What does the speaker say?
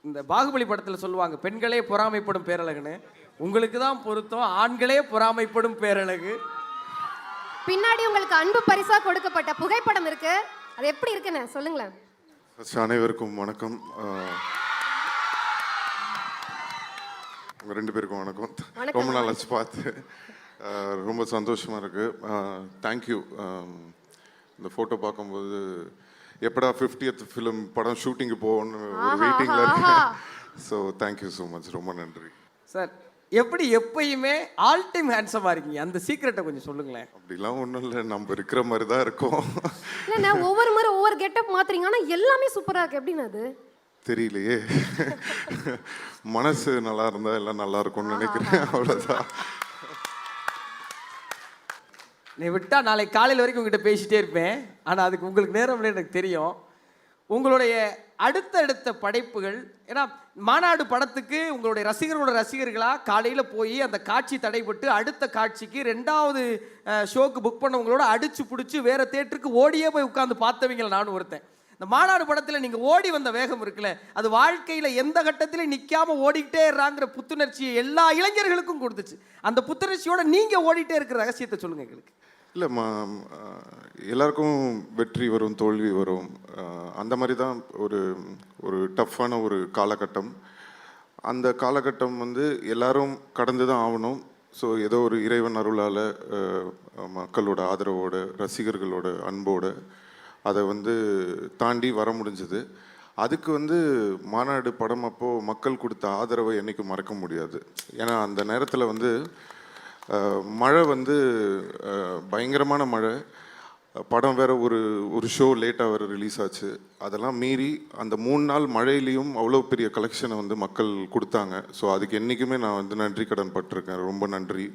இந்த பாகுபலி படத்தில் சொல்லுவாங்க பெண்களே பொறாமைப்படும் பேரழகுன்னு. உங்களுக்கு தான் பொருத்தம், ஆண்களே பொறாமைப்படும் பேரழகு. பின்னாடி உங்களுக்கு அன்பு பரிசா கொடுக்கப்பட்ட புகைப்படம் இருக்கு, அது எப்படி இருக்குன்னு சொல்லுங்களேன். அனைவருக்கும் வணக்கம். உங்கள் 2 பேருக்கும் வணக்கம். ரொம்ப நாள் ஆச்சு பார்த்து. ரொம்ப சந்தோஷமாக இருக்குது. தேங்க்யூ. இந்த ஃபோட்டோ பார்க்கும்போது எப்படா 50th ஃபிலிம் படம் ஷூட்டிங்கு போகணும்னு ஒரு வெயிட்டிங்கில் இருக்கேன். So thank you so much. ரொம்ப நன்றி சார். எப்படி எப்பயுமே ஆல் டைம் ஹேண்ட்ஸமாக இருக்கீங்க, அந்த சீக்ரெட்டை கொஞ்சம் சொல்லுங்களேன். அப்படிலாம் ஒன்றும் இல்லை, நம்ம இருக்கிற மாதிரி தான் இருக்கோம். இல்லைண்ணா, ஒவ்வொரு முறை ஒவ்வொரு கெட்டப் மாத்துறீங்க, ஆனால் எல்லாமே சூப்பராக இருக்கு. எப்படின்னு அது தெரியலையே. மனசு நல்லா இருந்தால் எல்லாம் நல்லா இருக்கும்னு நினைக்கிறேன். அவ்வளோதான். நீ விட்டா நாளைக்கு காலையில் வரைக்கும் உங்ககிட்ட பேசிட்டே இருப்பேன். ஆனால் அதுக்கு உங்களுக்கு நேரம் இல்லை, எனக்கு தெரியும். உங்களுடைய அடுத்தடுத்த படைப்புகள், ஏன்னா மாநாடு படத்துக்கு உங்களுடைய ரசிகர்களோட ரசிகர்களாக காலையில் போய் அந்த காட்சி தடைபட்டு அடுத்த காட்சிக்கு 2வது ஷோக்கு புக் பண்ணவங்களோட அடிச்சு பிடிச்சி வேறு தேட்டருக்கு ஓடியே போய் உட்காந்து பார்த்தவங்கள நானும் ஒருத்தன். இந்த மாநாடு படத்தில் நீங்கள் ஓடி வந்த வேகம் இருக்குல்ல, அது வாழ்க்கையில் எந்த கட்டத்திலும் நிற்காம ஓடிக்கிட்டே இருறாங்கிற புத்துணர்ச்சியை எல்லா இளைஞர்களுக்கும் கொடுத்துச்சு. அந்த புத்துணர்ச்சியோட நீங்கள் ஓடிட்டே இருக்கிற ரகசியத்தை சொல்லுங்கள் எங்களுக்கு. இல்லைம்மா, எல்லாருக்கும் வெற்றி வரும், தோல்வி வரும். அந்த மாதிரி தான் ஒரு ஒரு டஃப்பான ஒரு காலகட்டம். அந்த காலகட்டம் எல்லாரும் கடந்து தான் ஆகணும். ஸோ ஏதோ ஒரு இறைவன் அருளால், மக்களோட ஆதரவோட, ரசிகர்களோட அன்போடு அதை தாண்டி வர முடிஞ்சது. அதுக்கு மாநாடு படம் அப்போது மக்கள் கொடுத்த ஆதரவை என்றைக்கும் மறக்க முடியாது. ஏன்னா அந்த நேரத்தில் மழை பயங்கரமான மழை. படம் வேறு ஒரு ஷோ லேட்டாக வேறு ரிலீஸ் ஆச்சு. அதெல்லாம் மீறி அந்த 3 நாள் மழையிலையும் அவ்வளோ பெரிய கலெக்ஷனை மக்கள் கொடுத்தாங்க. ஸோ அதுக்கு என்றைக்குமே நான் நன்றி கடன் பட்டிருக்கேன். ரொம்ப நன்றி.